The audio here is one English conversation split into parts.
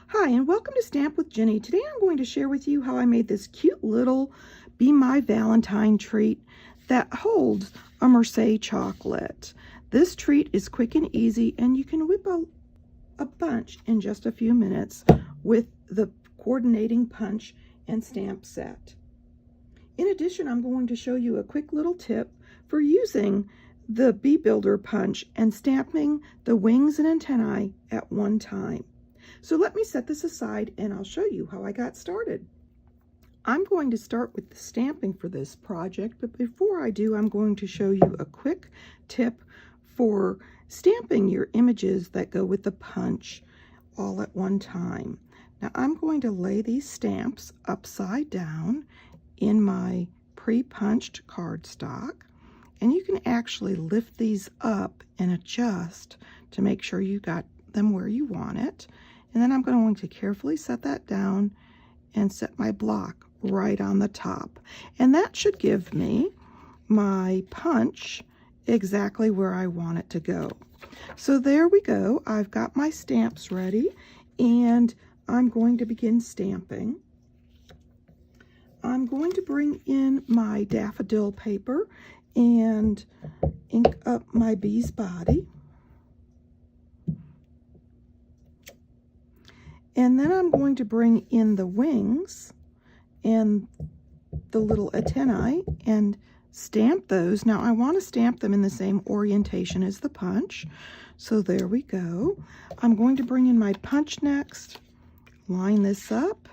Hi, and welcome to Stamp with Jini. Today I'm going to share with you how I made this cute little Be My Valentine treat that holds a Merci chocolate. This treat is quick and easy, and you can whip a bunch in just a few minutes with the coordinating punch and stamp set. In addition, I'm going to show you a quick little tip for using the Bee Builder punch and stamping the wings and antennae at one time. So let me set this aside and I'll show you how I got started. I'm going to start with the stamping for this project, but before I do, I'm going to show you a quick tip for stamping your images that go with the punch all at one time. Now I'm going to lay these stamps upside down in my pre-punched cardstock, and you can actually lift these up and adjust to make sure you got them where you want it. And then I'm going to carefully set that down and set my block right on the top. And that should give me my punch exactly where I want it to go. So there we go. I've got my stamps ready and I'm going to begin stamping. I'm going to bring in my daffodil paper and ink up my bee's body. And then I'm going to bring in the wings and the little antennae and stamp those. Now I want to stamp them in the same orientation as the punch. So there we go. I'm going to bring in my punch next, line this up.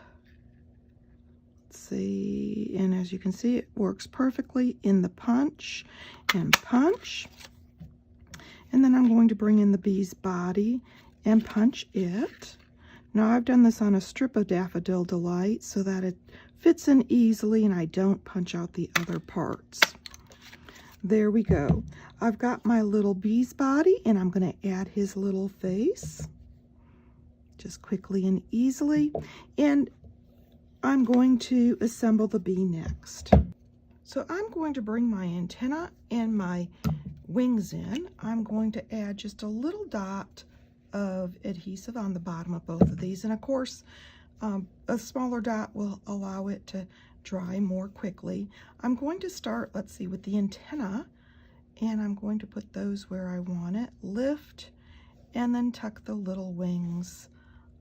Let's see, and as you can see, it works perfectly in the punch and punch. And then I'm going to bring in the bee's body and punch it. Now I've done this on a strip of Daffodil Delight so that it fits in easily and I don't punch out the other parts. There we go. I've got my little bee's body and I'm going to add his little face just quickly and easily. And I'm going to assemble the bee next. So I'm going to bring my antenna and my wings in. I'm going to add just a little dot of adhesive on the bottom of both of these, and of course a smaller dot will allow it to dry more quickly. I'm going to start, let's see, with the antenna, and I'm going to put those where I want it, lift, and then tuck the little wings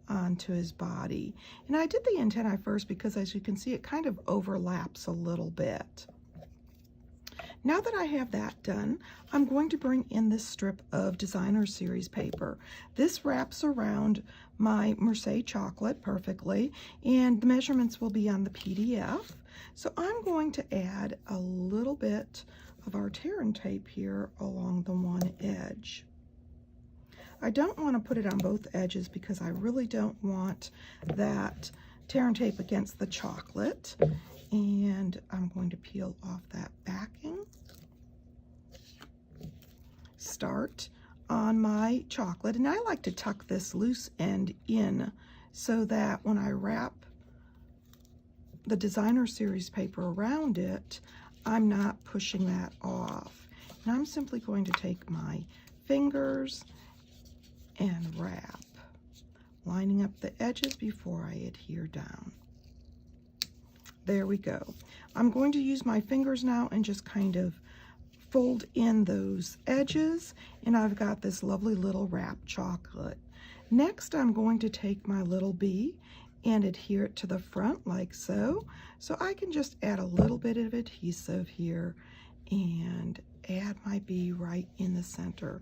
onto his body. And I did the antennae first because, as you can see, it kind of overlaps a little bit. Now that I have that done, I'm going to bring in this strip of Designer Series paper. This wraps around my Merci chocolate perfectly, and the measurements will be on the PDF. So I'm going to add a little bit of our tear and tape here along the one edge. I don't want to put it on both edges because I really don't want that tear and tape against the chocolate. And I'm going to peel off that backing. Start on my chocolate, and I like to tuck this loose end in so that when I wrap the Designer Series paper around it, I'm not pushing that off. And I'm simply going to take my fingers and wrap, lining up the edges before I adhere down. There we go. I'm going to use my fingers now and just kind of fold in those edges, and I've got this lovely little wrapped chocolate. Next, I'm going to take my little bee and adhere it to the front like so. So I can just add a little bit of adhesive here and add my bee right in the center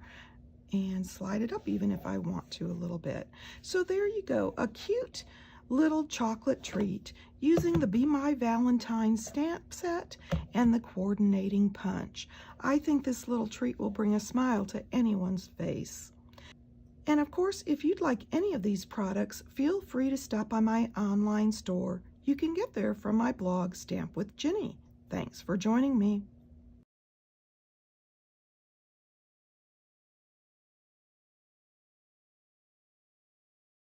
and slide it up even if I want to a little bit. So there you go, a cute little chocolate treat using the Be My Valentine stamp set and the coordinating punch. I think this little treat will bring a smile to anyone's face. And of course, if you'd like any of these products, feel free to stop by my online store. You can get there from my blog, Stamp with Jini. Thanks for joining me.